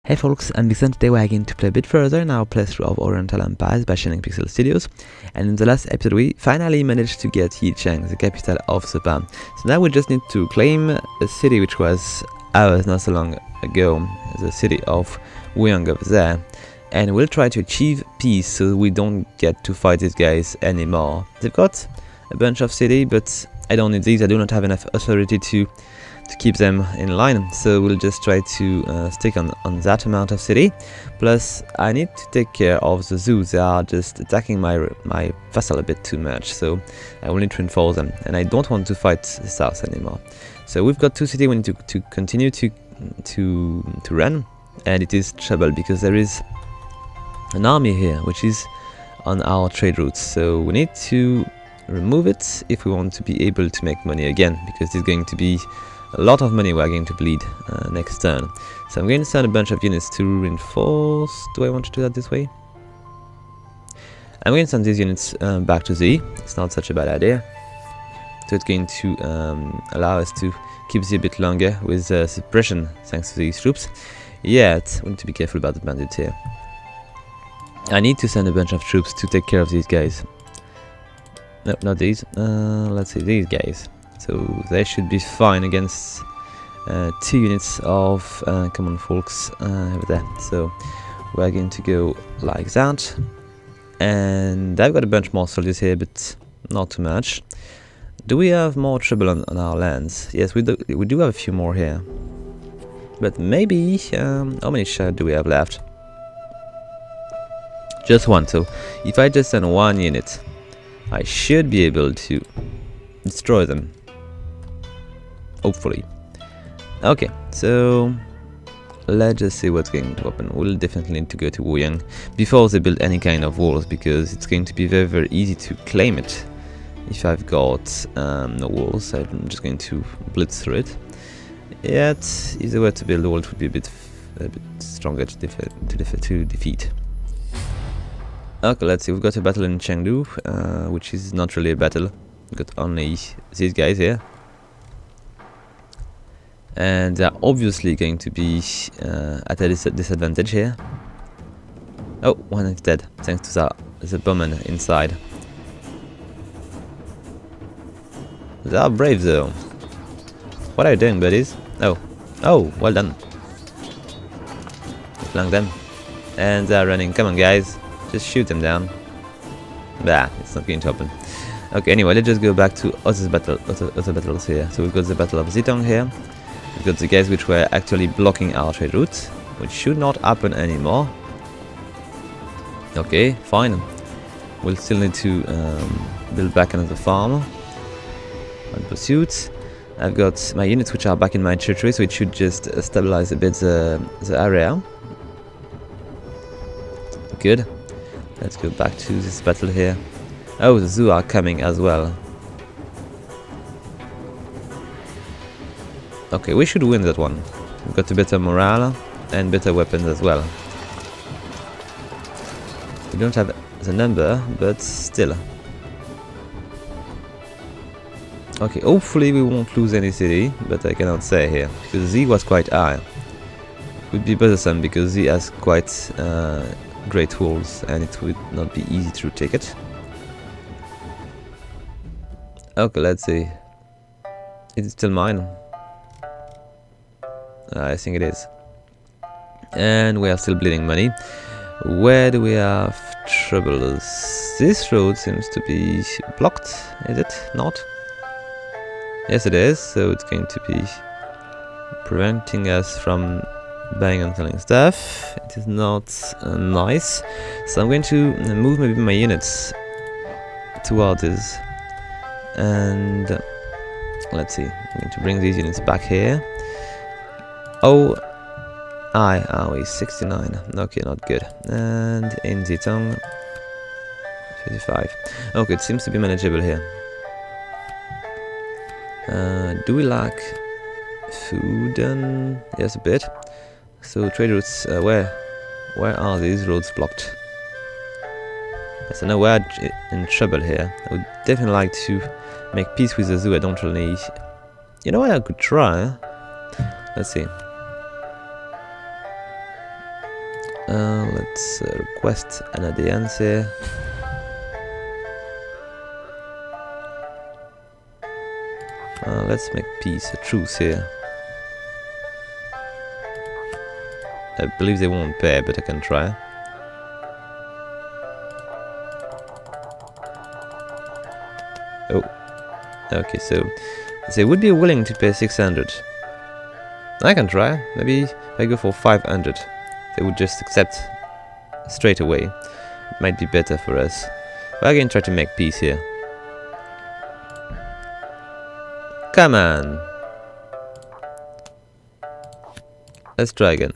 Hey folks, I'm Vixen. Today we're going to play a bit further in our playthrough of Oriental Empires by Shining Pixel Studios. And in the last episode we finally managed to get Yicheng, the capital of Japan. So now we just need to claim a city which was ours not so long ago, the city of Wuyang over there. And we'll try to achieve peace so we don't get to fight these guys anymore. They've got a bunch of city, but I don't need these. I do not have enough authority to keep them in line, so we'll just try to stick on that amount of city. Plus I need to take care of the zoo. They are just attacking my vassal a bit too much, so I will need to reinforce them, and I don't want to fight the south anymore. So we've got two cities we need to continue to run, and it is trouble because there is an army here which is on our trade routes, so we need to remove it if we want to be able to make money again, because it's going to be a lot of money we're going to bleed next turn. So I'm going to send a bunch of units to reinforce. Do I want to do that this way? I'm going to send these units back to Z. It's not such a bad idea. So it's going to allow us to keep Z a bit longer with suppression thanks to these troops. Yet, we need to be careful about the bandits here. I need to send a bunch of troops to take care of these guys. No, not these. Let's see, these guys. So they should be fine against 2 units of common folks over there. So we're going to go like that. And I've got a bunch more soldiers here, but not too much. Do we have more trouble on our lands? Yes, we do have a few more here. But maybe... how many shards do we have left? Just one. So if I just send 1 unit, I should be able to destroy them. Hopefully. Okay, so let's just see what's going to happen. We'll definitely need to go to Wuyang before they build any kind of walls, because it's going to be very, very easy to claim it. If I've got no walls, I'm just going to blitz through it. Yet, if they were to build a wall, it would be a bit stronger to defeat. Okay, let's see. We've got a battle in Chengdu, which is not really a battle. We've got only these guys here. And they're obviously going to be at a disadvantage here. Oh, one is dead, thanks to the bowman inside. They are brave though. What are you doing, buddies? Oh, well done. Flank them. And they're running. Come on, guys. Just shoot them down. Bah, it's not going to happen. Okay, anyway, let's just go back to other battles here. So we've got the Battle of Zitong here. We've got the guys which were actually blocking our trade route, which should not happen anymore. Okay, fine. We'll still need to build back another farm on pursuit. I've got my units which are back in my territory, so it should just stabilize a bit the area. Good. Let's go back to this battle here. Oh, the zoo are coming as well. Okay, we should win that one. We've got a better morale and better weapons as well. We don't have the number, but still. Okay, hopefully we won't lose any city, but I cannot say here, because Z was quite high. It would be bothersome because Z has quite great walls, and it would not be easy to take it. Okay, let's see. Is it still mine? I think it is. And we are still bleeding money. Where do we have troubles? This road seems to be blocked, is it not? Yes, it is, so it's going to be preventing us from buying and selling stuff. It is not nice. So I'm going to move maybe my units towards this. And let's see, I'm going to bring these units back here. Oh, are we 69? Okay, not good. And in Zitong, 55. Okay, it seems to be manageable here. Do we lack food? Yes, a bit. So trade routes. Where are these roads blocked? Yes, I know we're in trouble here. I would definitely like to make peace with the zoo. I don't really. You know what I could try? Let's see. Let's request an audience here. Let's make peace, a truce here. I believe they won't pay, but I can try. Oh, okay, so they would be willing to pay 600. I can try. Maybe if I go for 500, they would just accept straight away. It might be better for us. We're going to try to make peace here. Come on. Let's try again.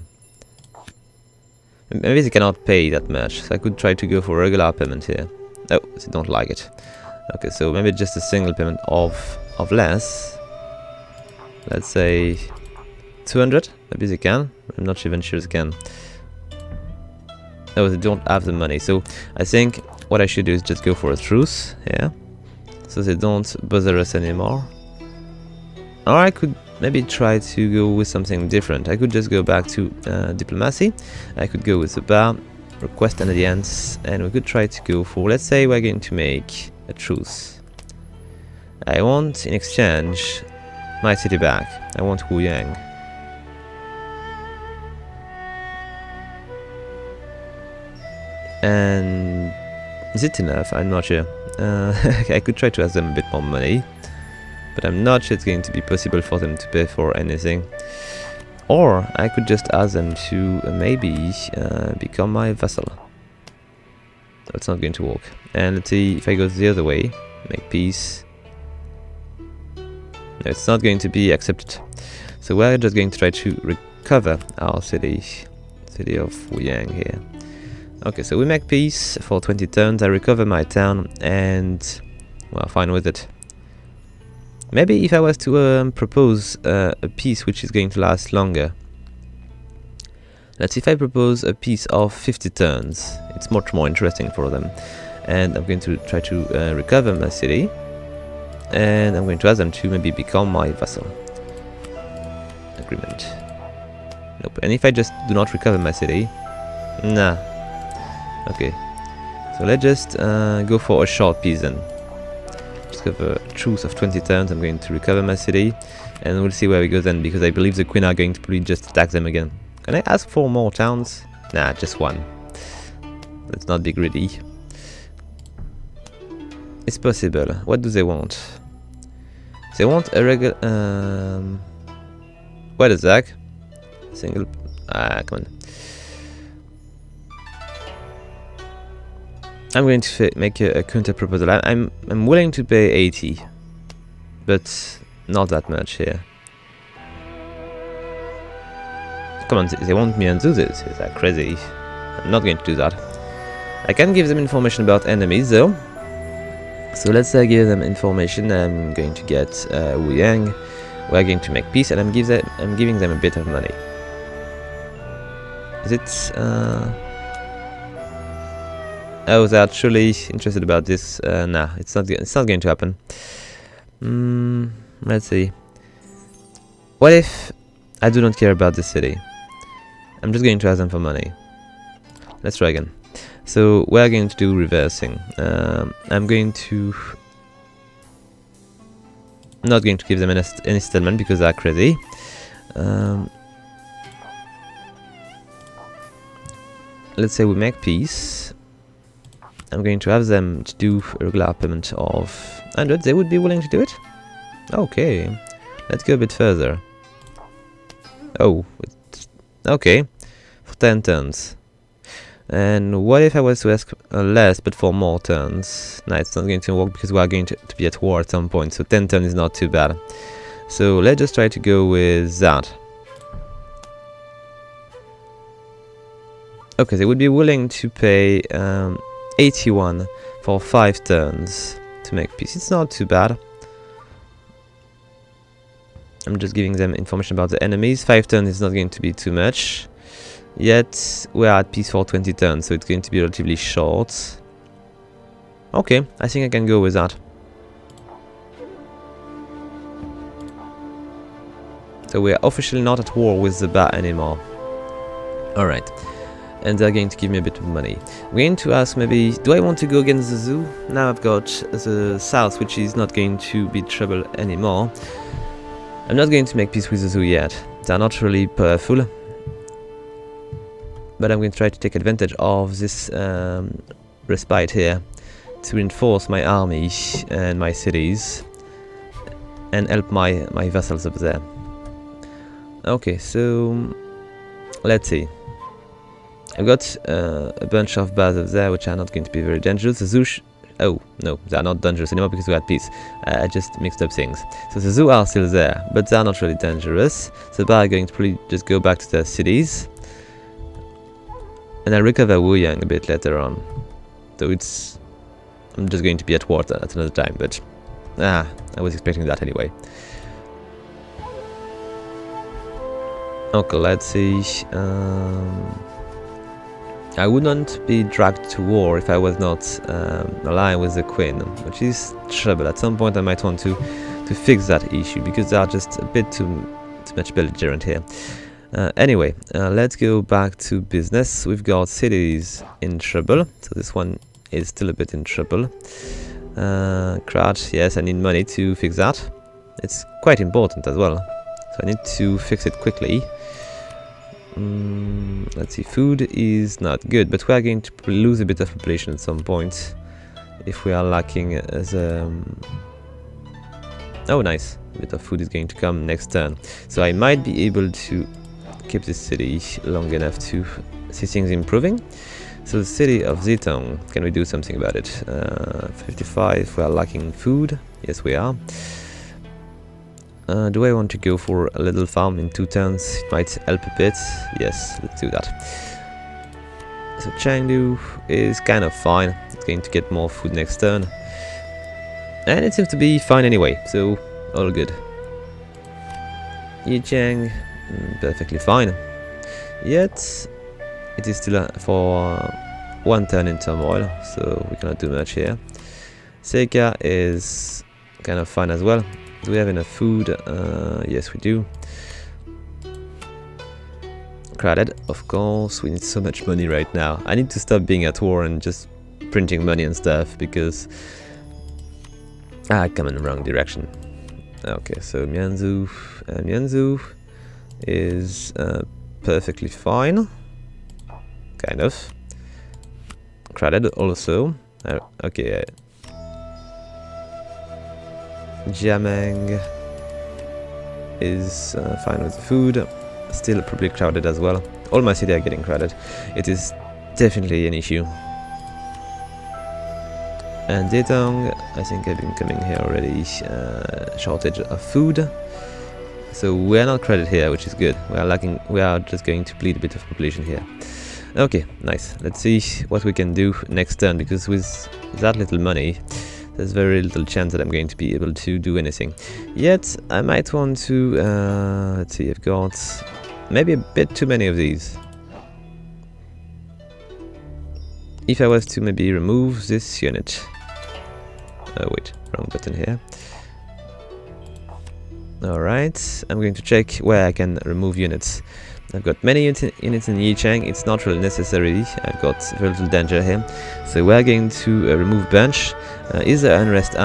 Maybe they cannot pay that much, so I could try to go for regular payment here. Oh, they don't like it. Okay, so maybe just a single payment of less. Let's say 200. Maybe they can. I'm not even sure they can. No, they don't have the money. So I think what I should do is just go for a truce here, so they don't bother us anymore. Or I could maybe try to go with something different. I could just go back to diplomacy. I could go with the bar, request an audience, and we could try to go for, let's say we're going to make a truce. I want in exchange my city back. I want Huyang. And is it enough? I'm not sure. I could try to ask them a bit more money, but I'm not sure it's going to be possible for them to pay for anything. Or I could just ask them to maybe become my vassal. That's not going to work. And let's see if I go the other way, make peace. No, it's not going to be accepted. So we're just going to try to recover our city of Wuyang here. Okay, so we make peace for 20 turns. I recover my town, and well, fine with it. Maybe if I was to propose a peace which is going to last longer. Let's see if I propose a peace of 50 turns. It's much more interesting for them. And I'm going to try to recover my city. And I'm going to ask them to maybe become my vassal. Agreement. Nope. And if I just do not recover my city? Nah. Okay. So let's just go for a short peace then. Just have a truce of 20 turns. I'm going to recover my city. And we'll see where we go then, because I believe the queen are going to probably just attack them again. Can I ask for more towns? Nah, just one. Let's not be greedy. It's possible. What do they want? They want a regular... What is that? Single... come on. I'm going to make a counter proposal. I'm willing to pay 80, but not that much here. Come on, they want me to do this. Is that crazy? I'm not going to do that. I can give them information about enemies though. So let's give them information. I'm going to get Wuyang. We're going to make peace, and I'm giving them a bit of money. Is it? Oh, they're actually interested about this. Nah, it's not going to happen. Let's see. What if I do not care about this city? I'm just going to ask them for money. Let's try again. So we're going to do reversing. I'm going to not going to give them any settlement because they're crazy. Let's say we make peace. I'm going to have them to do a regular payment of 100. They would be willing to do it? Okay. Let's go a bit further. Oh, okay. For 10 turns. And what if I was to ask less, but for more turns? No, it's not going to work because we are going to be at war at some point. So 10 turns is not too bad. So let's just try to go with that. Okay, they would be willing to pay 81 for 5 turns to make peace. It's not too bad. I'm just giving them information about the enemies. 5 turns is not going to be too much. Yet we are at peace for 20 turns, so it's going to be relatively short. Okay, I think I can go with that. So we are officially not at war with the Ba anymore. Alright. and they're going to give me a bit of money. I'm going to ask maybe, do I want to go against the zoo? Now I've got the south, which is not going to be trouble anymore. I'm not going to make peace with the zoo yet. They're not really powerful. But I'm going to try to take advantage of this respite here to reinforce my army and my cities and help my vassals up there. Okay, so let's see. I've got a bunch of bars up there which are not going to be very dangerous. The zoo oh, no, they are not dangerous anymore because we had peace. I just mixed up things. So the zoo are still there, but they are not really dangerous. The bar are going to probably just go back to their cities. And I'll recover Wuyang a bit later on. So it's... I'm just going to be at war at another time, but... I was expecting that anyway. Okay, let's see... I wouldn't be dragged to war if I was not aligned with the Queen, which is trouble. At some point I might want to fix that issue, because they are just a bit too much belligerent here. Anyway, let's go back to business. We've got cities in trouble, so this one is still a bit in trouble. Crouch, yes, I need money to fix that. It's quite important as well, so I need to fix it quickly. Let's see, food is not good, but we are going to lose a bit of population at some point if we are lacking the... Oh, nice, a bit of food is going to come next turn, so I might be able to keep this city long enough to see things improving. So the city of Zitong, can we do something about it? 55, we are lacking food, yes we are. Do I want to go for a little farm in 2 turns? It might help a bit. Yes, let's do that. So Chengdu is kind of fine. It's going to get more food next turn. And it seems to be fine anyway, so all good. Yicheng, perfectly fine. Yet, it is still for 1 turn in turmoil, so we cannot do much here. Seika is kind of fine as well. Do we have enough food? Yes, we do. Credit, of course. We need so much money right now. I need to stop being at war and just printing money and stuff, because I come in the wrong direction. Okay, so Mianzhu is perfectly fine. Kind of. Credit also. Okay. Jiameng is fine with the food. Still probably crowded as well. All my cities are getting crowded. It is definitely an issue. And Zitong, I think I've been coming here already. Shortage of food. So we are not crowded here, which is good. We are lacking. We are just going to bleed a bit of population here. Okay, nice. Let's see what we can do next turn, because with that little money, there's very little chance that I'm going to be able to do anything. Yet, I might want to... let's see, I've got maybe a bit too many of these. If I was to maybe remove this unit... Oh wait, wrong button here. Alright, I'm going to check where I can remove units. I've got many units in Yicheng, it's not really necessary, I've got very little danger here. So we're going to remove bunch. Is there unrest?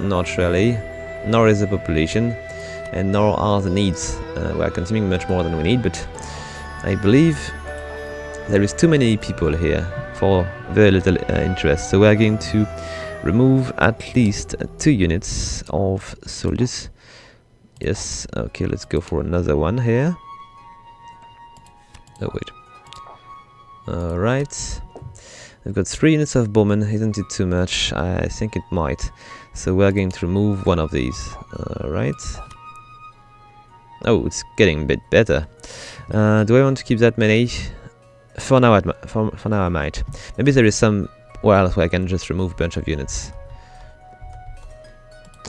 Not really, nor is the population, and nor are the needs. We are consuming much more than we need, but I believe there is too many people here for very little interest. So we're going to remove at least 2 units of soldiers. Yes, okay, let's go for another one here. Oh wait. Alright. I've got 3 units of bowmen, isn't it too much? I think it might. So we're going to remove one of these. Alright. Oh, it's getting a bit better. Do I want to keep that many? For now, for now I might. Maybe there is somewhere else where I can just remove a bunch of units.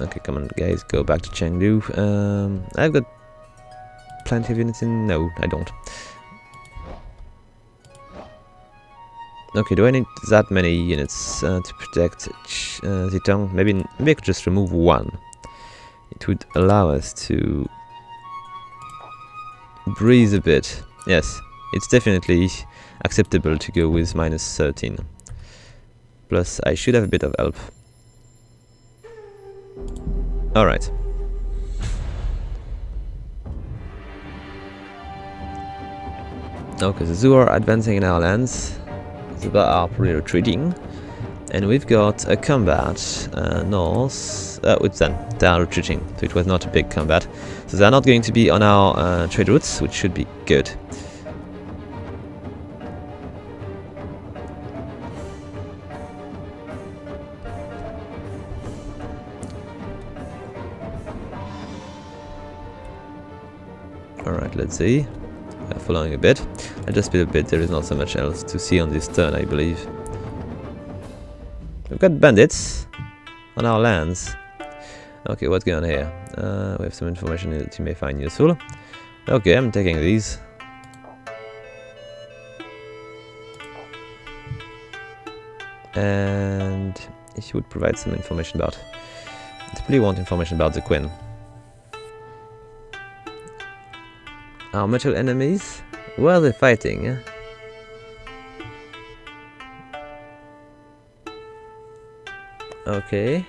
Okay, come on guys, go back to Chengdu. I've got plenty of units in... No, I don't. Okay, do I need that many units to protect Zitong? Maybe I could just remove 1. It would allow us to breathe a bit. Yes, it's definitely acceptable to go with minus 13. Plus, I should have a bit of help. Alright. Okay, the Zoo are advancing in our lands. The Ba are probably retreating. And we've got a combat north. With them, they are retreating, so it was not a big combat. So they are not going to be on our trade routes, which should be good. Alright, let's see. We are following a bit. I'll just speed a bit, there is not so much else to see on this turn, I believe. We've got bandits on our lands. Okay, what's going on here? We have some information that you may find useful. Okay, I'm taking these. And if you would provide some information about... I really want information about the Queen. Our mutual enemies? Where are they fighting? Okay.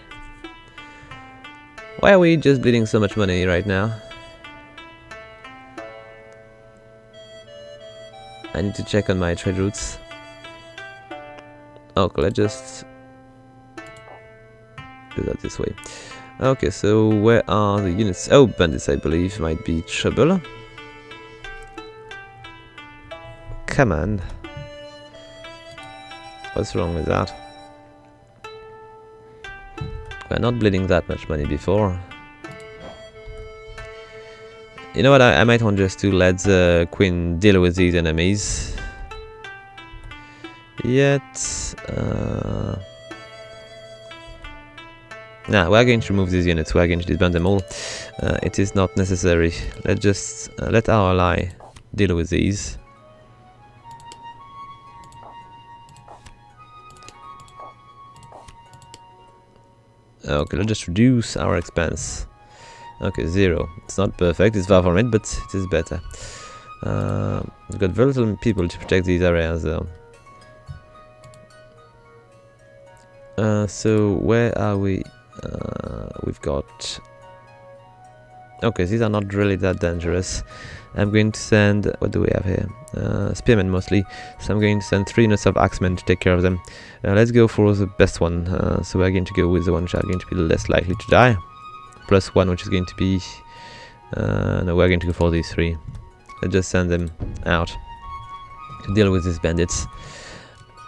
Why are we just bleeding so much money right now? I need to check on my trade routes. Okay, let's just do that this way. Okay, so where are the units? Oh, bandits, I believe, might be trouble. Come on. What's wrong with that? We're not bleeding that much money before. You know what, I might want just to let the Queen deal with these enemies. Yet... nah, we're going to remove these units, we're going to disband them all. It is not necessary. Let's just let our ally deal with these. Okay, let's just reduce our expense. Okay, 0. It's not perfect, it's far from it, but it is better. We've got very little people to protect these areas though. So where are we? We've got... Okay, these are not really that dangerous. I'm going to send... What do we have here? Spearmen mostly. So I'm going to send 3 units of axemen to take care of them. Let's go for the best one. So we're going to go with the one which are going to be less likely to die. Plus 1 which is going to be... no, we're going to go for these 3. Let's just send them out to deal with these bandits.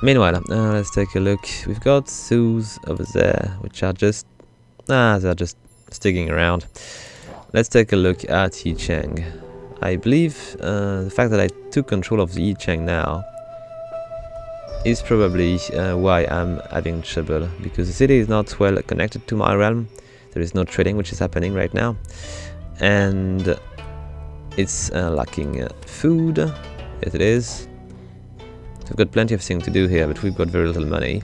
Meanwhile, let's take a look. We've got zoos over there, which are just... they're just sticking around. Let's take a look at Yicheng. I believe the fact that I took control of the Yicheng now is probably why I'm having trouble, because the city is not well connected to my realm. There is no trading which is happening right now, and it's lacking food. Yes, it is. So we've got plenty of things to do here, but we've got very little money.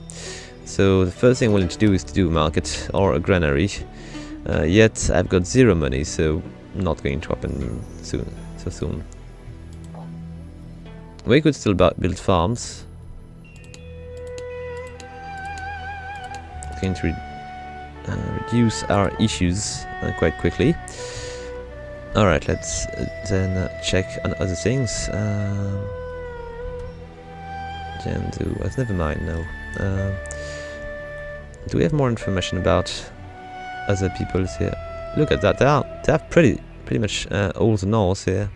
So the first thing we'll need to do is to do a market or a granary. Yet I've got 0 money, so not going to happen so soon. We could still build farms. It's going to reduce our issues quite quickly. Alright, let's then check on other things. Never mind, no. Do we have more information about other peoples here? Look at that, they have pretty much all the Norse here.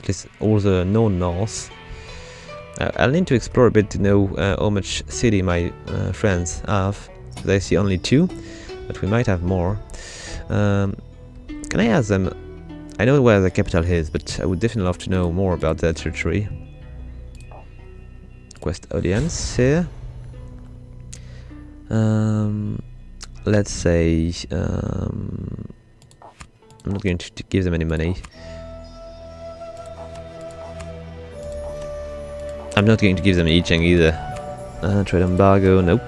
At least all the known Norse. I'll need to explore a bit to know how much city my friends have. I see only 2, but we might have more. Can I ask them? I know where the capital is, but I would definitely love to know more about their territory. Quest audience here. Let's say I'm not going to give them any money. I'm not going to give them Yicheng either. Trade embargo, nope.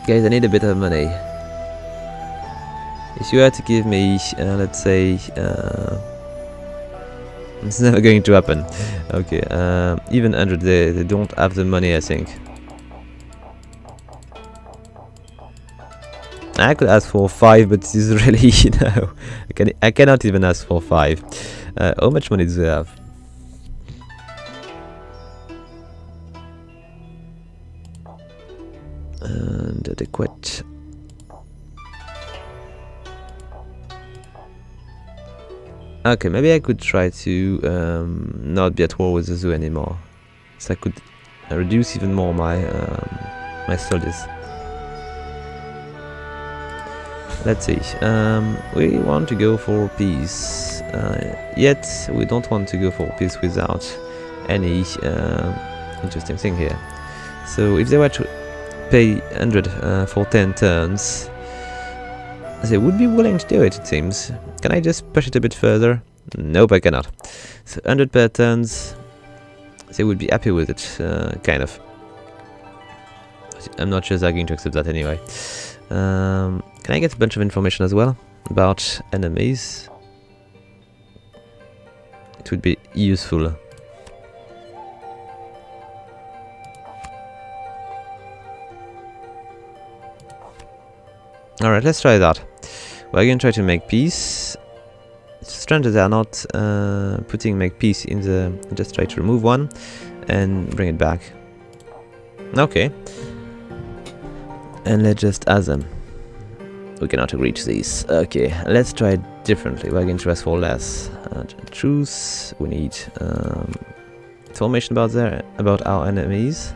Guys, I need a bit of money. If you had to give me, let's say, It's never going to happen. Okay, even 100, they don't have the money, I think. I could ask for 5, but this is really, no. I cannot even ask for 5. How much money do they have? And adequate. Okay, maybe I could try to not be at war with the zoo anymore, so I could reduce even more my my soldiers. Let's see. We want to go for peace, yet we don't want to go for peace without any interesting thing here. So if they were to pay 100 for 10 turns, they would be willing to do it, it seems. Can I just push it a bit further? Nope, I cannot. So 100 per turns, they would be happy with it, kind of. I'm not sure they're going to accept that anyway. Can I get a bunch of information as well about enemies? It would be useful. Alright, let's try that. We're going to try to make peace. It's strange that they are not putting make peace in the... Just try to remove one and bring it back. Okay. And let's just ask them. We cannot agree to these. Okay, let's try it differently. We're going to ask for less. Truce. We need information about our enemies.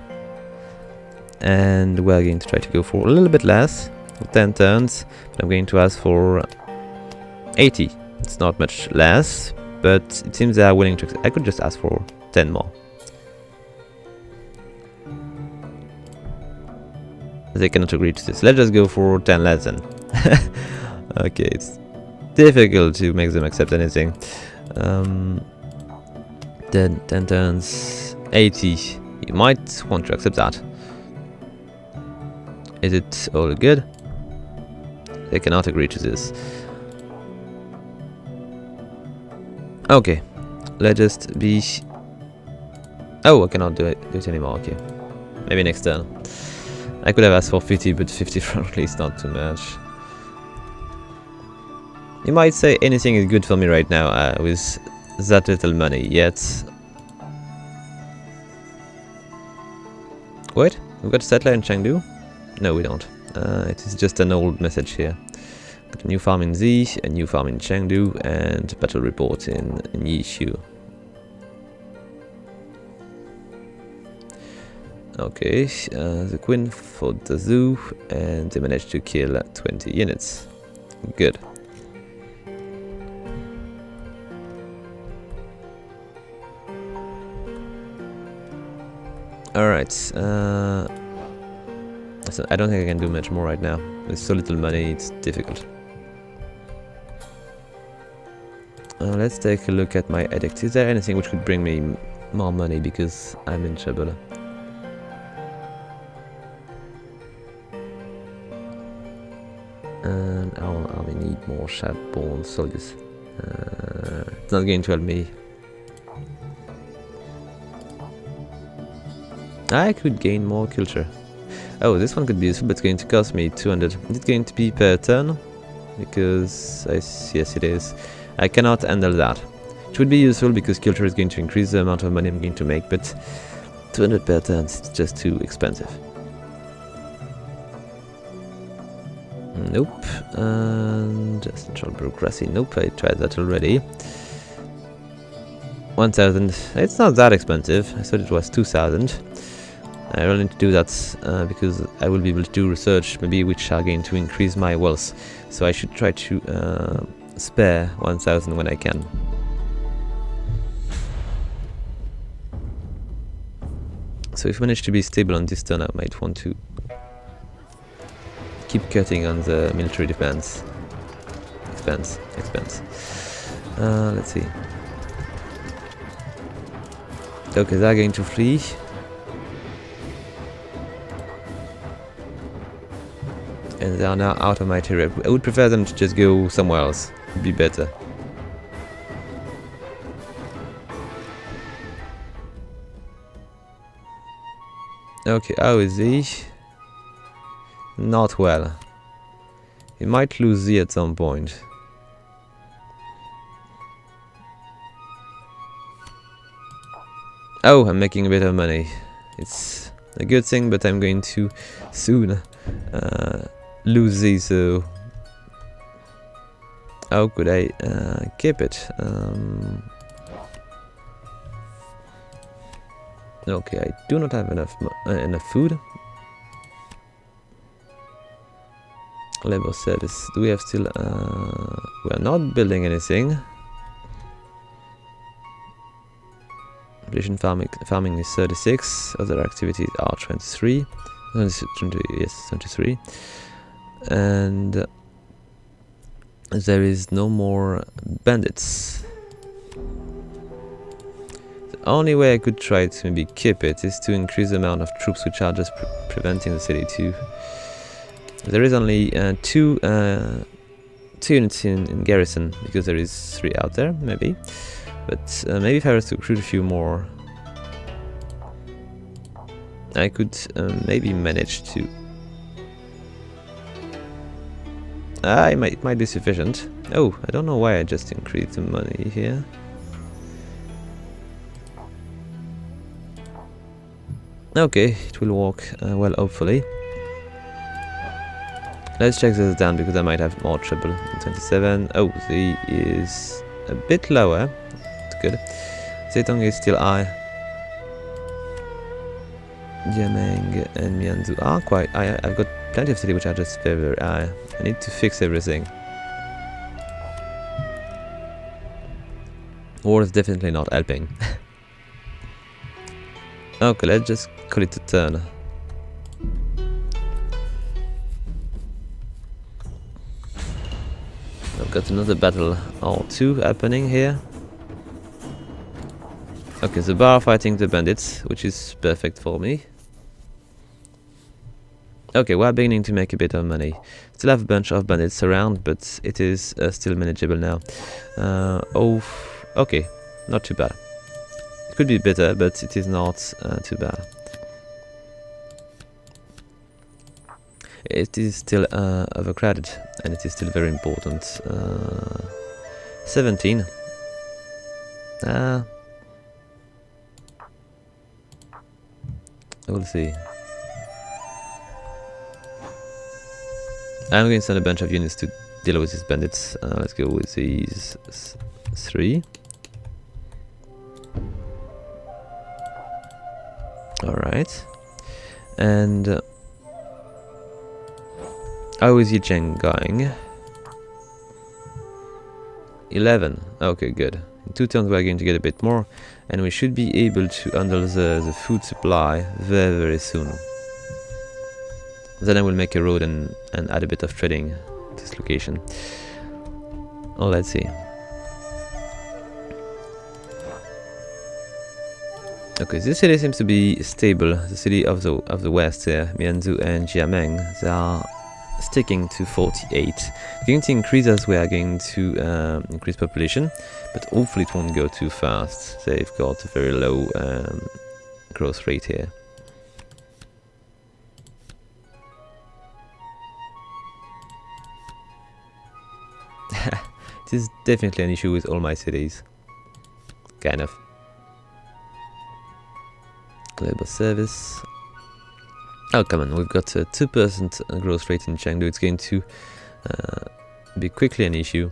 And we're going to try to go for a little bit less. 10 turns, but I'm going to ask for 80. It's not much less, but it seems they are willing to. I could just ask for 10 more. They cannot agree to this. Let's just go for 10 less then. Okay, it's difficult to make them accept anything. 10 turns, 80. You might want to accept that. Is it all good? They cannot agree to this. Okay, let's just be... Oh, I cannot do it anymore, okay. Maybe next turn. I could have asked for 50, but 50 frankly is not too much. You might say anything is good for me right now with that little money, yet... Wait, we've got a settler in Chengdu? No, we don't. It is just an old message here. Got a new farm in Z, a new farm in Chengdu, and battle report in Yishu. Okay, the queen fought the zoo, and they managed to kill 20 units. Good. Alright, so I don't think I can do much more right now. With so little money, it's difficult. Let's take a look at my edict. Is there anything which could bring me more money, because I'm in trouble? And our army need more sharp-born soldiers. It's not going to help me. I could gain more culture. Oh, this one could be useful, but it's going to cost me 200. Is it going to be per turn? Because, yes it is. I cannot handle that. It would be useful because culture is going to increase the amount of money I'm going to make, but 200 per turn is just too expensive. Nope. And central bureaucracy. Nope, I tried that already. 1,000. It's not that expensive. I thought it was 2,000. I really need to do that because I will be able to do research, maybe which are going to increase my wealth. So I should try to spare 1,000 when I can. So if I manage to be stable on this turn, I might want to keep cutting on the military defense. Expense. Let's see. Okay, they're going to flee. And they are now out of my territory. I would prefer them to just go somewhere else. It would be better. Okay, how is he? Not well. He might lose Z at some point. Oh, I'm making a bit of money. It's a good thing, but I'm going to soon lose Z, so... How could I keep it? Okay, I do not have enough food. Labor service. Do we have still... we are not building anything. Population farming is 36. Other activities are 23. 23. And there is no more bandits. The only way I could try to maybe keep it is to increase the amount of troops which are just preventing the city to... There is only two units in garrison, because there is 3 out there, maybe. But maybe if I was to recruit a few more, I could maybe manage to... it might be sufficient. Oh, I don't know why I just increased the money here. Okay, it will work well, hopefully. Let's check this down, because I might have more trouble. 27. Oh, the is a bit lower. That's good. Zedong is still high. Jiameng and Mianzhu are quite high. I've got plenty of cities which are just very, very high. I need to fix everything. War is definitely not helping. Okay, let's just call it a turn. I've got another battle or 2 happening here. Okay, the bar fighting the bandits, which is perfect for me. Okay, we're beginning to make a bit of money. Still have a bunch of bandits around, but it is still manageable now. Oh, okay, not too bad. It could be better, but it is not too bad. It is still overcrowded, and it is still very important. 17. We'll see. I'm going to send a bunch of units to deal with these bandits. Let's go with these 3. Alright. And how is Yicheng going? 11. Okay, good. In 2 turns we're going to get a bit more, and we should be able to handle the food supply very, very soon. Then I will make a road and add a bit of trading to this location. Oh, let's see. Okay, this city seems to be stable. The city of the west here, Mianzhu and Jiameng, they are sticking to 48. It's going to increase as we are going to increase population, but hopefully it won't go too fast. They've got a very low growth rate here. It is definitely an issue with all my cities. Kind of. Labor service. Oh, come on, we've got a 2% growth rate in Chengdu. It's going to be quickly an issue.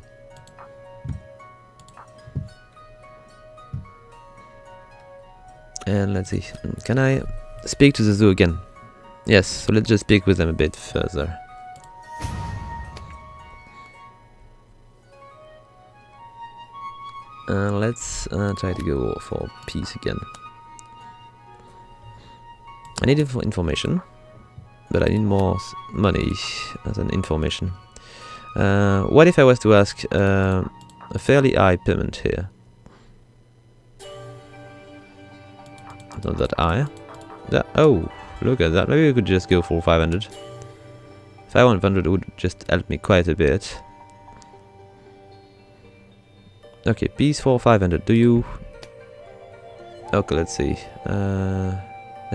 And let's see, can I speak to the zoo again? Yes, so let's just speak with them a bit further. Let's try to go for peace again. I need information, but I need more money than information. What if I was to ask a fairly high payment here? Not that high. Oh, look at that. Maybe we could just go for 500. 500 would just help me quite a bit. Okay, peace for 500. Do you... Okay, let's see.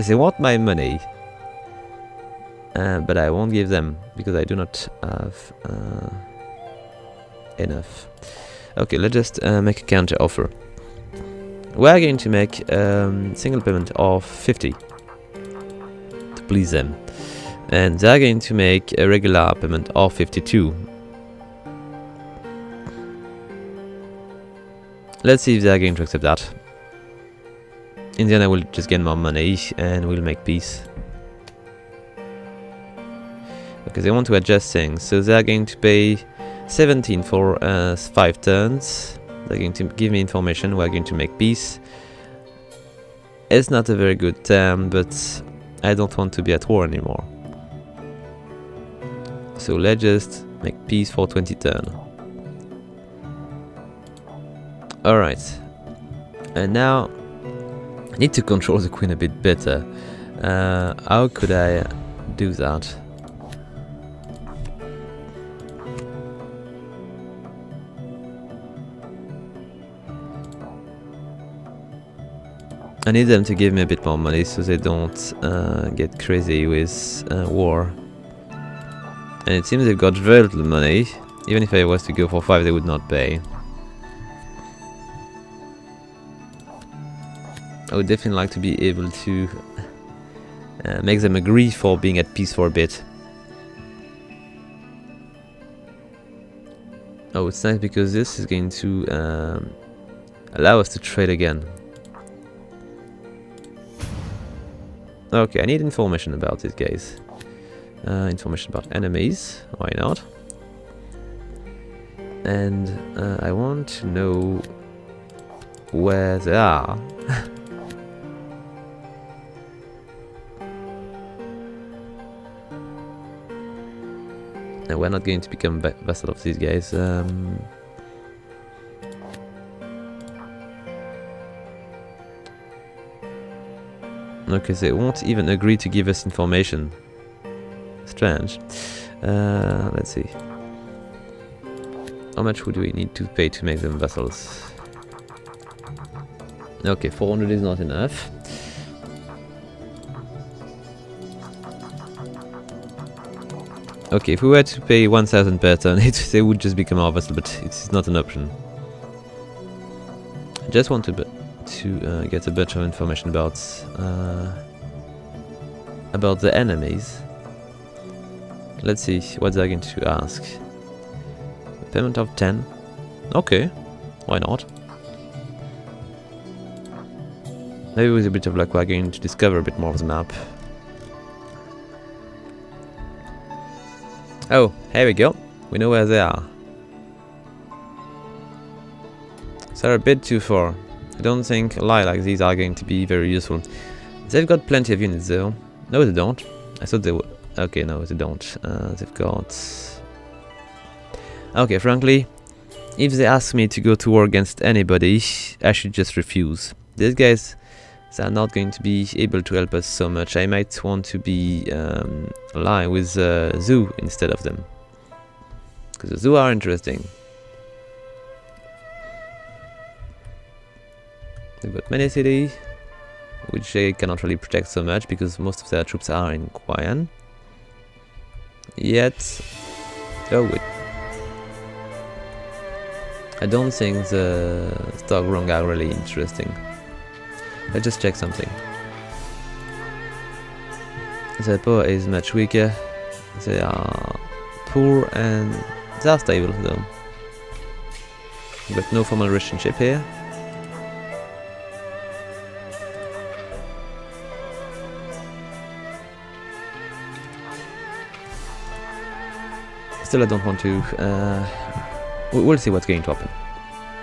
They want my money, but I won't give them because I do not have enough. Okay, let's just make a counter offer. We're going to make single payment of 50 to please them, and they're going to make a regular payment of 52. Let's see if they're going to accept that. In the end, I will just gain more money and we'll make peace. Okay, they want to adjust things, so they're going to pay 17 for 5 turns. They're going to give me information. We're going to make peace. It's not a very good term, but I don't want to be at war anymore. So let's just make peace for 20 turns. Alright. And now I need to control the queen a bit better. How could I do that? I need them to give me a bit more money so they don't get crazy with war. And it seems they've got very little money. Even if I was to go for 5, they would not pay. I would definitely like to be able to make them agree for being at peace for a bit. Oh, it's nice because this is going to allow us to trade again. Okay, I need information about these guys. Information about enemies, why not? And I want to know where they are. And we're not going to become vassal of these guys. Okay, they won't even agree to give us information. Strange. Let's see. How much would we need to pay to make them vassals? Okay, 400 is not enough. Okay, if we were to pay 1000 per turn, they would just become our vassal, but it's not an option. I just want to get a bunch of information about the enemies. Let's see what they're going to ask. A payment of 10. Okay, why not? Maybe with a bit of luck we're going to discover a bit more of the map. Oh, here we go. We know where they are. So they're a bit too far. I don't think a lie like these are going to be very useful. They've got plenty of units though. No, they don't. I thought they would. Okay, no, they don't. They've got... Okay, frankly, if they ask me to go to war against anybody, I should just refuse. These guys, they are not going to be able to help us so much. I might want to be ally with Zoo instead of them. Because the Zoo are interesting. They've got many cities, which they cannot really protect so much because most of their troops are in Quayan. Yet, oh wait, I don't think the Stogrong are really interesting. Let's just check something. Their power is much weaker. They are poor and they are stable though. But no formal relationship here. Still, I don't want to... we'll see what's going to happen.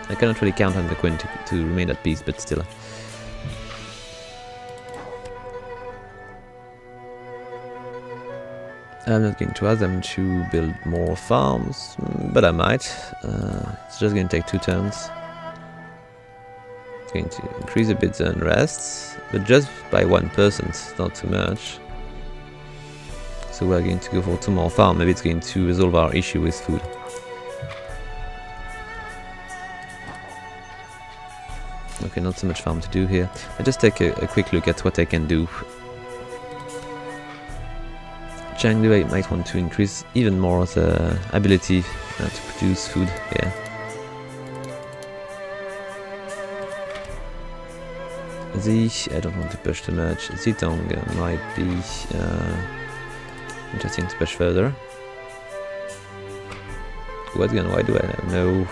I cannot really count on the Queen to remain at peace, but still. I'm not going to ask them to build more farms, but I might. It's just going to take 2 turns. It's going to increase a bit the unrest, but just by 1%, not too much. So we're going to go for 2 more farms. Maybe it's going to resolve our issue with food. Okay, not so much farm to do here. I just take a quick look at what I can do Chengdu, I might want to increase even more the ability to produce food here. I don't want to push too much. Zitong might be interesting to push further. Why do I know?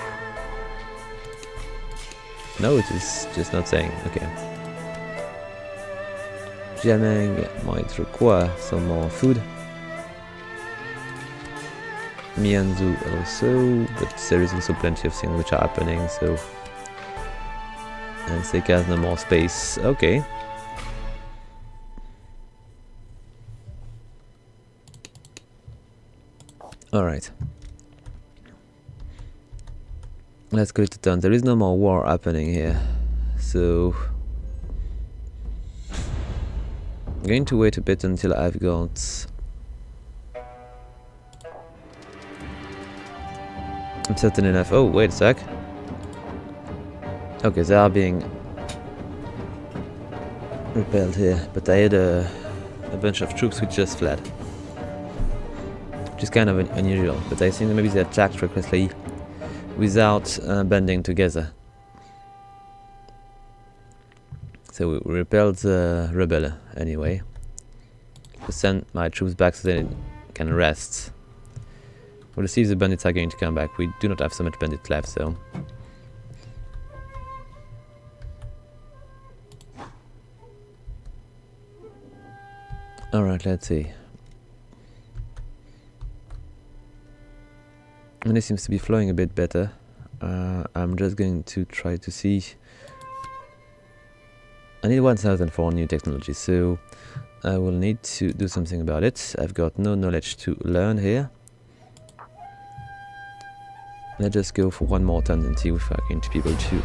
No, it is just not saying. Okay. Jiameng might require some more food. Mianzhu also, but there is also plenty of things which are happening, so... And Seika has no more space. Okay. Alright. Let's go to turn. There is no more war happening here. So... I'm going to wait a bit until I've got... I'm certain enough. Oh, wait a sec. Okay, they are being repelled here, but I had a bunch of troops which just fled. Which is kind of unusual, but I think maybe they attacked recklessly without banding together. So we repelled the rebel anyway. To send my troops back so they can rest. We'll see if the bandits are going to come back. We do not have so much bandits left, so... Alright, let's see. Money seems to be flowing a bit better. I'm just going to try to see... I need 1,000 for new technology, so I will need to do something about it. I've got no knowledge to learn here. Let's just go for one more turn and see if I'm going to be able to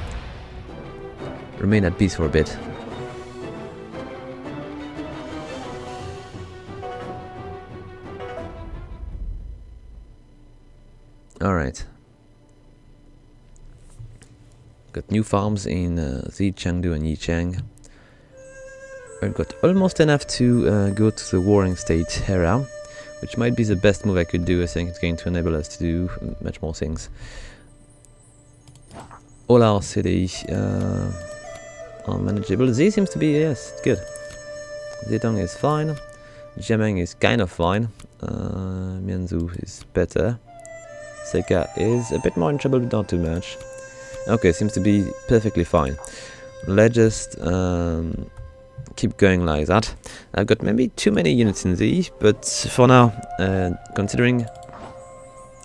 remain at peace for a bit. Alright. Got new farms in Zi, Chengdu and Yicheng. I've got almost enough to go to the warring state era, which might be the best move I could do. I think it's going to enable us to do much more things. All our cities are manageable. Z seems to be, yes, good. Zedong is fine. Jiameng is kind of fine. Mianzhu is better. Seika is a bit more in trouble, but not too much. Okay, seems to be perfectly fine. Let's just keep going like that. I've got maybe too many units in Z, but for now, considering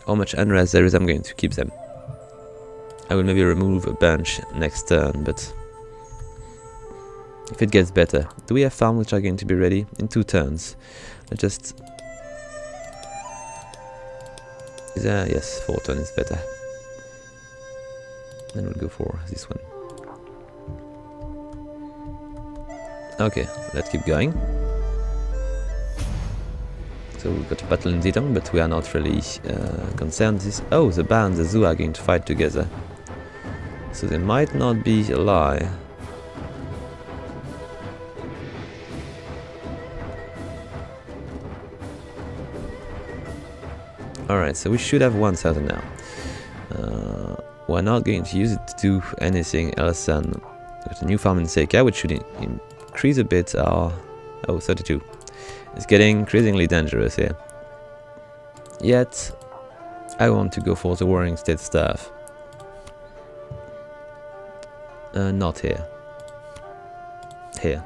how much unrest there is, I'm going to keep them. I will maybe remove a bunch next turn, but if it gets better. Do we have farms which are going to be ready in 2 turns? Let's just... yes, 4 turns is better. Then we'll go for this one. Okay, let's keep going. So we've got a battle in Zedong, but we are not really concerned. Oh, the Ban and the Zhu are going to fight together. So they might not be a lie. Alright, so we should have 1,000 now. We're not going to use it to do anything else than with a new farm in Seika, which should increase a bit our... Oh, 32. It's getting increasingly dangerous here. Yet, I want to go for the warring state stuff. Not here. Here.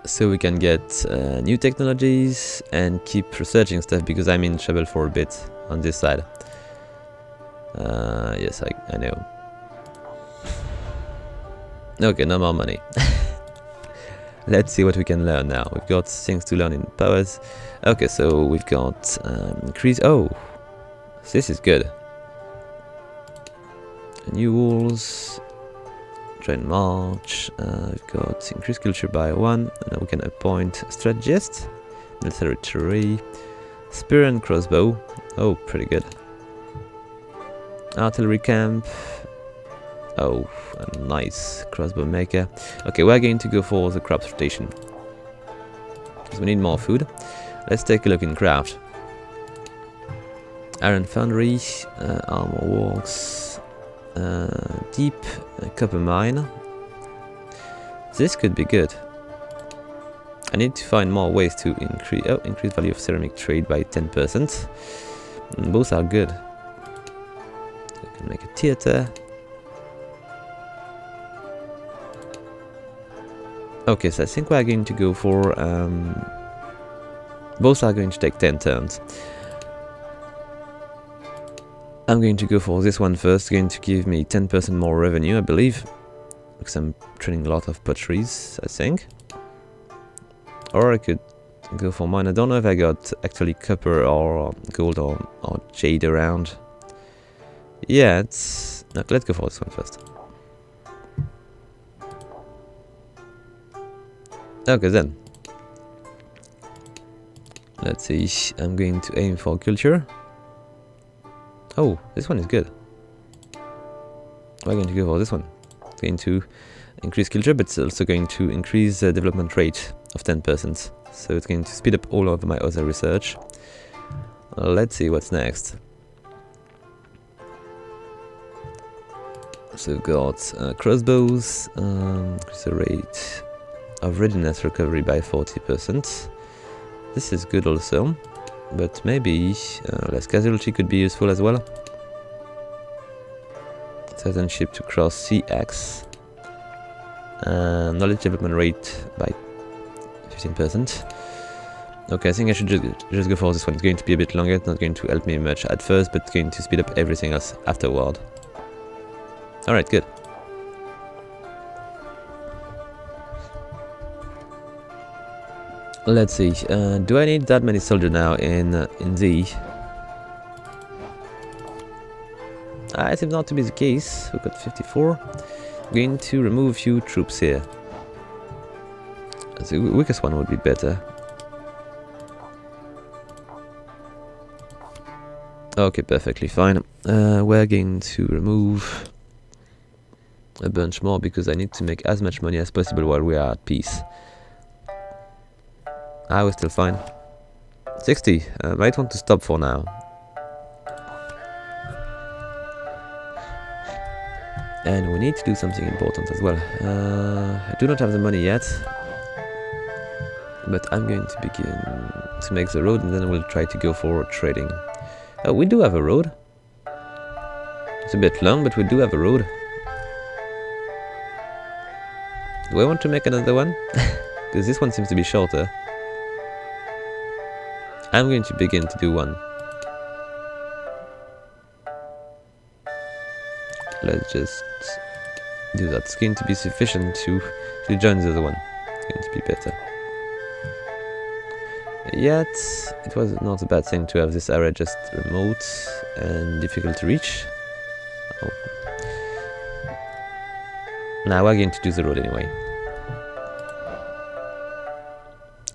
So we can get new technologies and keep researching stuff, because I'm in trouble for a bit on this side. Yes, I know. Okay, no more money. Let's see what we can learn now. We've got things to learn in powers. Okay, so we've got increase... Oh, this is good. New rules. Train march. We've got increased culture by 1. And now we can appoint strategist. Military tree. Spear and crossbow. Oh, pretty good. Artillery camp. Oh, a nice crossbow maker. Okay, we're going to go for the crops rotation, because we need more food. Let's take a look in craft. Iron foundry, armor works, deep copper mine. This could be good. I need to find more ways to increase value of ceramic trade by 10%. Both are good. I can make a theater. Okay, so I think we're going to go for both are going to take 10 turns. I'm going to go for this one first, going to give me 10% more revenue, I believe, because I'm trading a lot of potteries, I think. Or I could go for mine. I don't know if I got actually copper or gold or jade around. Yeah, it's... No, let's go for this one first. Okay then. Let's see, I'm going to aim for culture. Oh, this one is good. We're going to go for this one. It's going to increase culture, but it's also going to increase the development rate of 10%. So it's going to speed up all of my other research. Let's see what's next. So we've got crossbows, increase the rate of readiness recovery by 40%. This is good also, but maybe less casualty could be useful as well. Citizenship to cross CX. Knowledge development rate by 15%. Okay, I think I should just go for this one. It's going to be a bit longer, it's not going to help me much at first, but it's going to speed up everything else afterward. Alright, good. Let's see, do I need that many soldiers now in the... it seems not to be the case. We've got 54. I'm going to remove a few troops here. The weakest one would be better. Okay, perfectly fine. We're going to remove a bunch more because I need to make as much money as possible while we are at peace. I was still fine. 60. I might want to stop for now. And we need to do something important as well. I do not have the money yet. But I'm going to begin to make the road and then we'll try to go for trading. We do have a road. It's a bit long, but we do have a road. Do I want to make another one? Because this one seems to be shorter. I'm going to begin to do one. Let's just do that. It's going to be sufficient to join the other one. It's going to be better. Yet, it was not a bad thing to have this area just remote and difficult to reach. Oh. Now we're going to do the road anyway.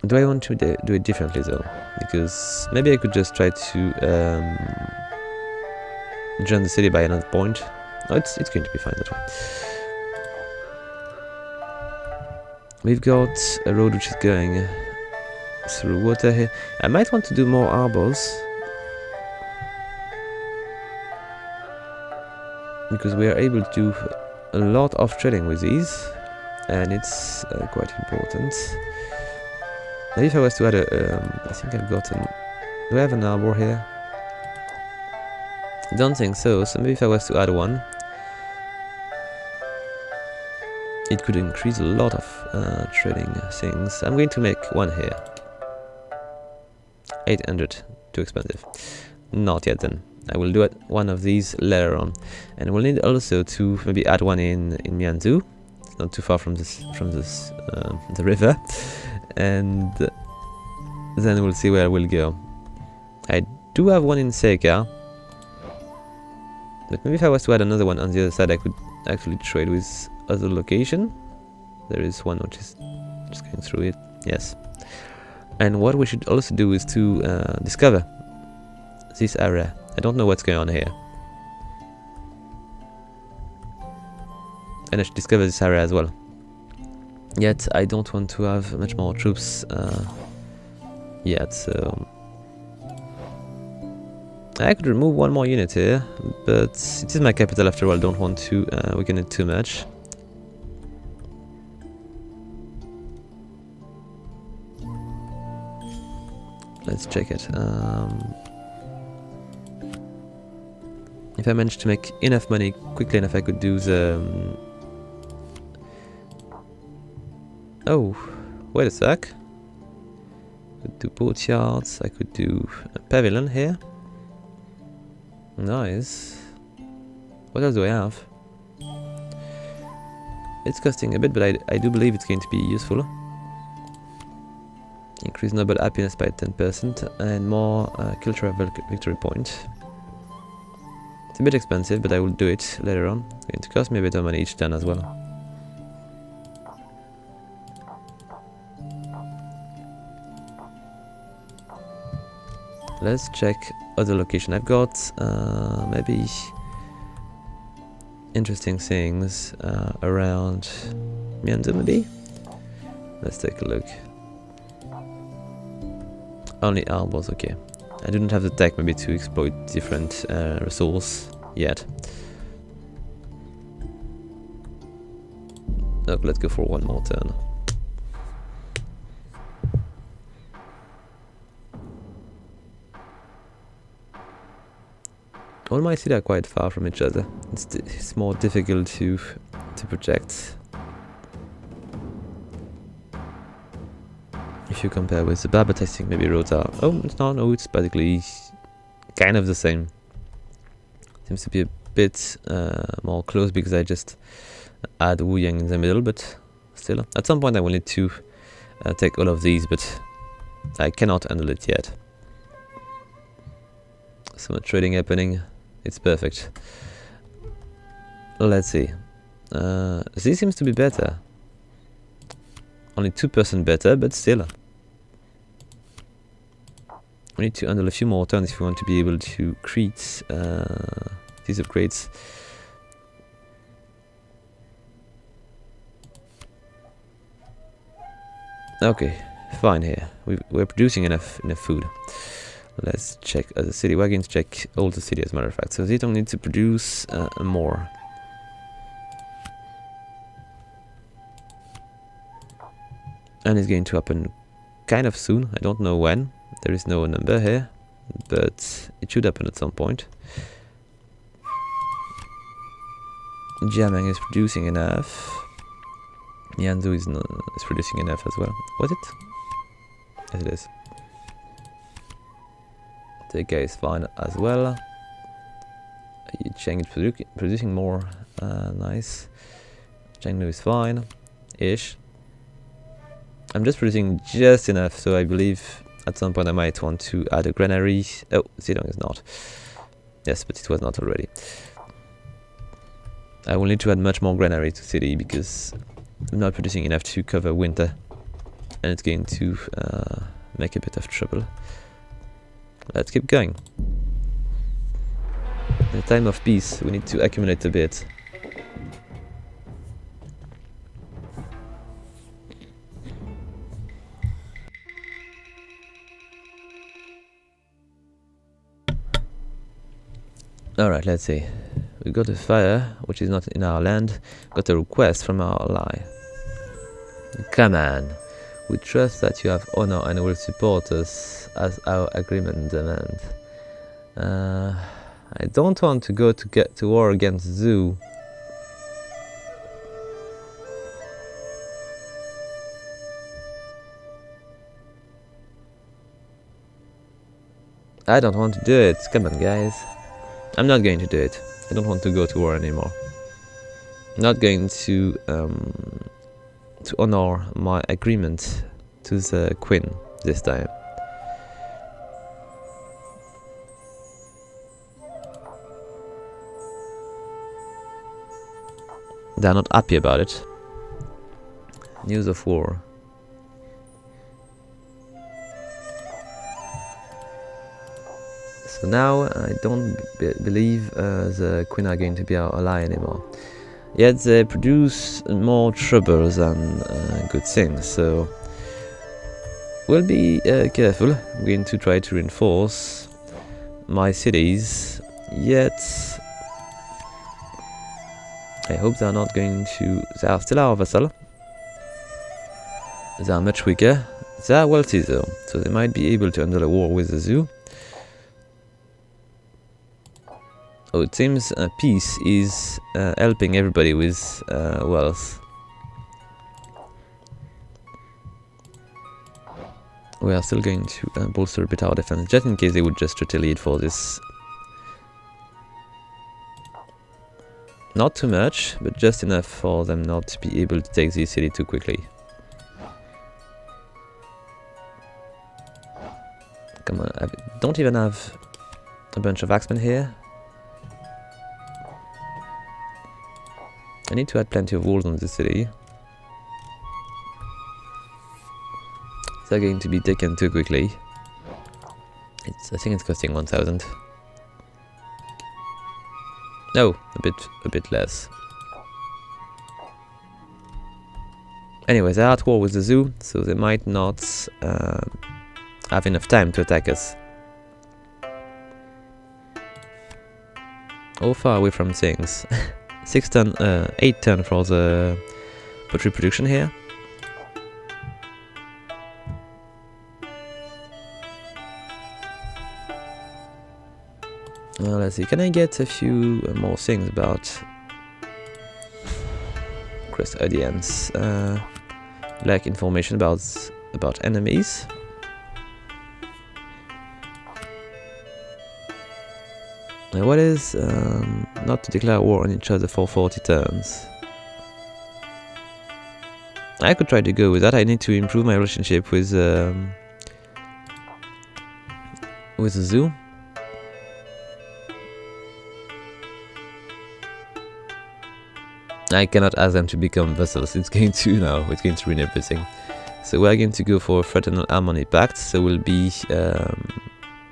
Do I want to do it differently though? Because maybe I could just try to join the city by another point. No, it's going to be fine that way. We've got a road which is going through water here. I might want to do more arbors. Because we are able to do a lot of trading with these. And it's quite important. Maybe if I was to add a... I think I've got an... Do I have an arbor here? Don't think so, so maybe if I was to add one, it could increase a lot of trading things. I'm going to make one here. 800, too expensive. Not yet then. I will do it one of these later on. And we'll need also to maybe add one in Mianzhu. It's not too far from the river. And then we'll see where we'll go. I do have one in Seika. But maybe if I was to add another one on the other side, I could actually trade with other location. There is one which is just going through it. Yes. And what we should also do is to discover this area. I don't know what's going on here. And I should discover this area as well. Yet I don't want to have much more troops yet, so I could remove one more unit here, but it is my capital after all. I don't want to weaken it too much. Let's check it. If I manage to make enough money quickly enough, I could do the... oh, wait a sec. I could do boatyards, I could do a pavilion here. Nice. What else do I have? It's costing a bit, but I do believe it's going to be useful. Increase noble happiness by 10% and more cultural victory point. It's a bit expensive, but I will do it later on. It's going to cost me a bit of money each turn as well. Let's check other location I've got. Maybe interesting things around Myanmar, maybe? Let's take a look. Only arbors, okay. I do not have the tech maybe to exploit different resource yet. Look, let's go for one more turn. All my cities are quite far from each other. It's more difficult to project. If you compare with the but I think maybe roads are... oh, it's not, no, it's basically kind of the same. Seems to be a bit more close because I just add Wuyang in the middle, but still. At some point I will need to take all of these, but I cannot handle it yet. So much trading happening, it's perfect. Let's see. This seems to be better. Only 2% better, but still. We need to handle a few more turns if we want to be able to create these upgrades. Okay, fine here. We're producing enough food. Let's check the city. We're going to check all the city as a matter of fact. So they don't need to produce more. And it's going to happen kind of soon. I don't know when. There is no number here, but it should happen at some point. Jiameng is producing enough. Yanzu is producing enough as well. Was it? Yes, it is. Teka is fine as well. Cheng is producing more. Nice. Chengdu is fine. Ish. I'm just producing just enough, so I believe at some point I might want to add a granary. Oh, Zedong is not. Yes, but it was not already. I will need to add much more granary to city because I'm not producing enough to cover winter, and it's going to make a bit of trouble. Let's keep going. In a time of peace, we need to accumulate a bit. Alright, let's see. We got a fire, which is not in our land. Got a request from our ally. Come on. We trust that you have honor and will support us as our agreement demands. I don't want to go to war against Zhu. I don't want to do it. Come on, guys. I'm not going to do it. I don't want to go to war anymore. I'm not going to honor my agreement to the Queen this time. They're not happy about it. News of war. So now I don't believe the Queen are going to be our ally anymore. Yet they produce more trouble than good things, so We'll be careful. I'm going to try to reinforce my cities, yet I hope they're not going to... They are still our vassal. They are much weaker. They are wealthy though, so they might be able to handle a war with the zoo. Oh, it seems peace is helping everybody with wealth. We are still going to bolster a bit our defense, just in case they would just retaliate for this. Not too much, but just enough for them not to be able to take this city too quickly. Come on, I don't even have a bunch of axemen here. I need to add plenty of walls on this city. They're going to be taken too quickly. I think it's costing 1,000. No, a bit less. Anyway, they're at war with the zoo, so they might not have enough time to attack us. How far away from things? 8 ton for the poultry production here. Let's see, can I get a few more things about Crest audience? Like information about enemies. What is not to declare war on each other for 40 turns? I could try to go with that. I need to improve my relationship with the zoo. I cannot ask them to become vassals. It's going to ruin everything. So we're going to go for a Fraternal Harmony Pact. So we'll be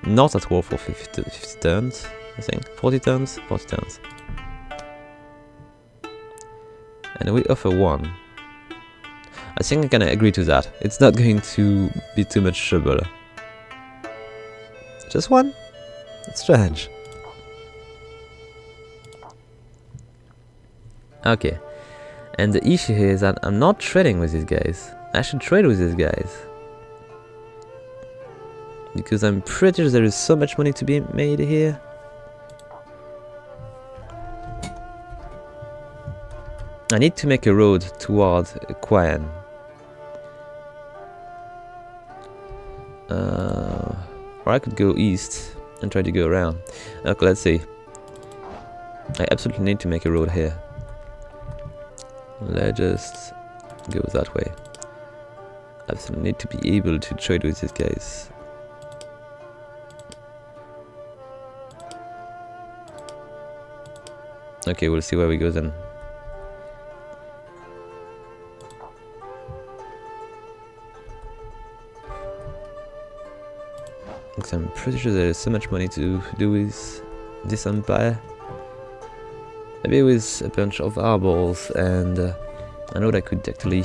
not at war for 50 turns. I think 40 turns. And we offer 1. I think I can agree to that. It's not going to be too much trouble. Just 1? It's strange. Okay, and the issue here is that I'm not trading with these guys. I should trade with these guys. Because I'm pretty sure there is so much money to be made here. I need to make a road toward Quayan. Or I could go east and try to go around. Okay, let's see. I absolutely need to make a road here. Let's just go that way. Absolutely need to be able to trade with these guys. Okay, we'll see where we go then. Because I'm pretty sure there's so much money to do with this empire. Maybe with a bunch of arbors, and I know that I could actually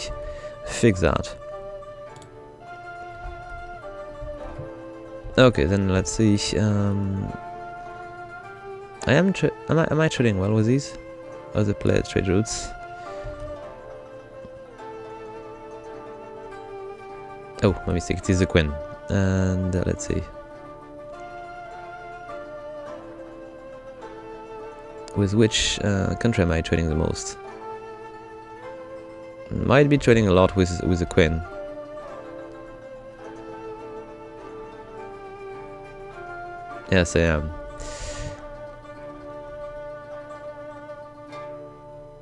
fix that. Okay, then let's see. Am I trading well with these other players' trade routes? Oh, my mistake. It is a queen, and let's see. With which country am I trading the most? Might be trading a lot with the Queen. Yes, I am.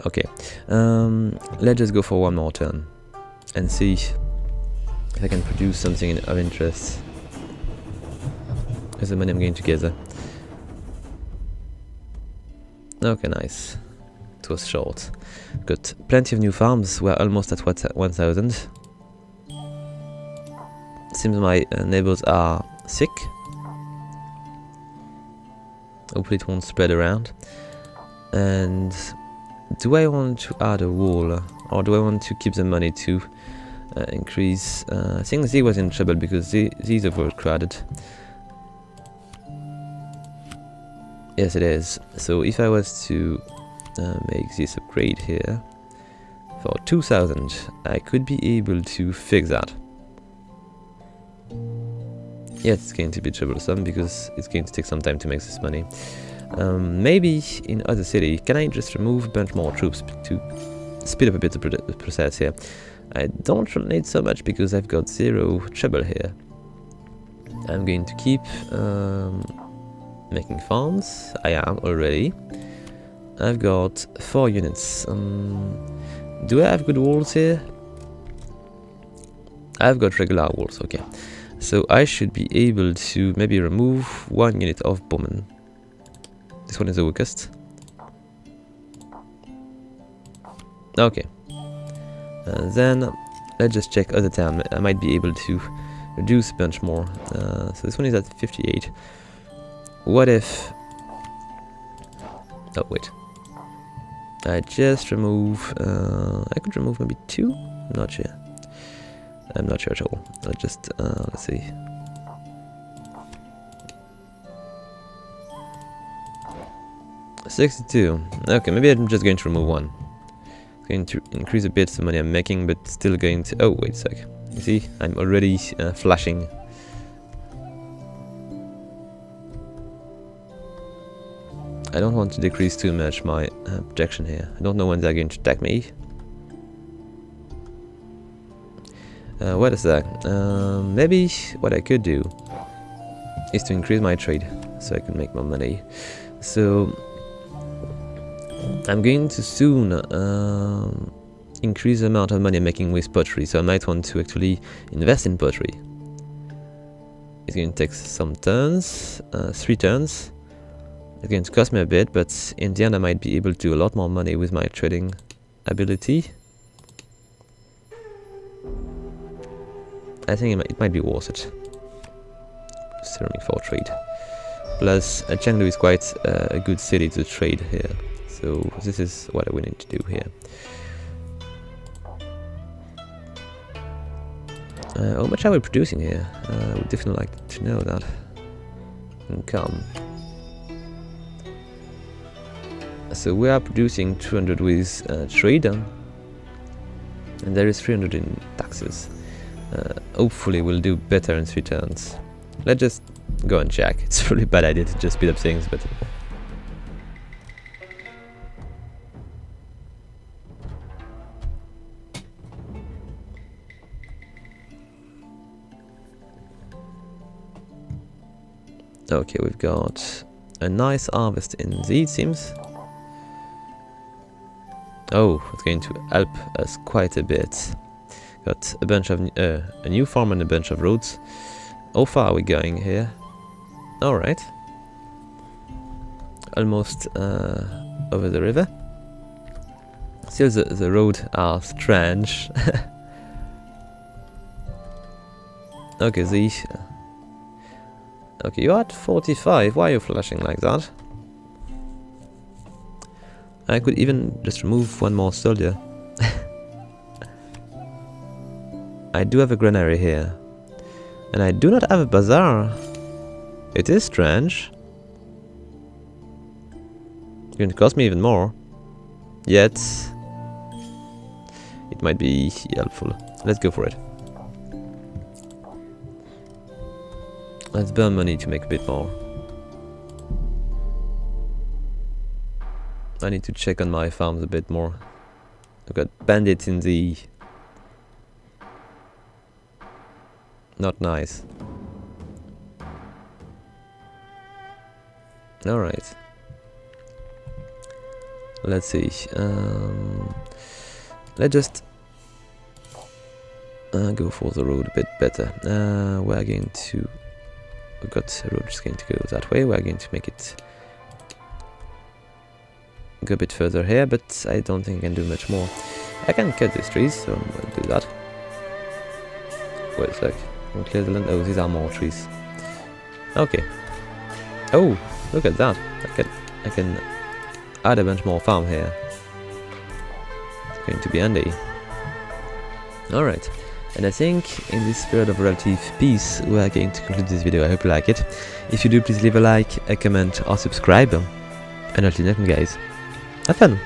Okay, let's just go for one more turn and see if I can produce something of interest with the money I'm going to gather. Okay, nice. It was short. Got plenty of new farms. We're almost at 1,000. Seems my neighbors are sick. Hopefully it won't spread around. And do I want to add a wall, or do I want to keep the money to increase. I think Z was in trouble because Z's overcrowded. Yes, it is. So if I was to make this upgrade here for 2000, I could be able to fix that. Yes, it's going to be troublesome because it's going to take some time to make this money. Maybe in other city, can I just remove a bunch more troops to speed up a bit the process here? I don't need so much because I've got 0 trouble here. I'm going to keep making farms. I am already. I've got 4 units. Do I have good walls here? I've got regular walls, okay. So I should be able to maybe remove 1 unit of bowmen. This one is the weakest. Okay. Then let's just check other town. I might be able to reduce a bunch more. So this one is at 58. What if... Oh, wait. I just remove... I could remove maybe 2? I'm not sure. I'm not sure at all. Let's just... let's see. $62. Okay, maybe I'm just going to remove 1. It's going to increase a bit the money I'm making, but still going to... Oh, wait a sec. You see, I'm already flashing. I don't want to decrease too much my protection here. I don't know when they're going to attack me. What is that? Maybe what I could do is to increase my trade so I can make more money. So I'm going to soon increase the amount of money I'm making with pottery, so I might want to actually invest in pottery. It's going to take some turns, 3 turns. It's going to cost me a bit, but in the end I might be able to do a lot more money with my trading ability. I think it might be worth it. Ceramic for trade. Plus, Chengdu is quite a good city to trade here. So this is what we need to do here. How much are we producing here? I would definitely like to know that. Income. So we are producing 200 with trade, and there is 300 in taxes. Hopefully we'll do better in 3 turns. Let's just go and check. It's a really bad idea to just speed up things, but... Okay, we've got a nice harvest in Z, it seems. Oh, it's going to help us quite a bit. Got a bunch of a new farm and a bunch of roads. How far are we going here? Alright. Almost over the river. Still the roads are strange. Okay, okay, you're at 45. Why are you flashing like that? I could even just remove 1 more soldier. I do have a granary here. And I do not have a bazaar. It is strange. It's going to cost me even more. Yet it might be helpful. Let's go for it. Let's burn money to make a bit more. I need to check on my farms a bit more. I've got bandits in the... Not nice. Alright. Let's see. Let's just go for the road a bit better. We're going to... We've got a road just going to go that way. We're going to make it go a bit further here, but I don't think I can do much more. I can cut these trees, so I'm going to do that. Wait a sec. Can we clear the land? Oh, these are more trees. Okay. Oh, look at that. I can add a bunch more farm here. It's going to be handy. Alright. And I think in this period of relative peace, we are going to conclude this video. I hope you like it. If you do, please leave a like, a comment, or subscribe. And until next time, guys, have fun!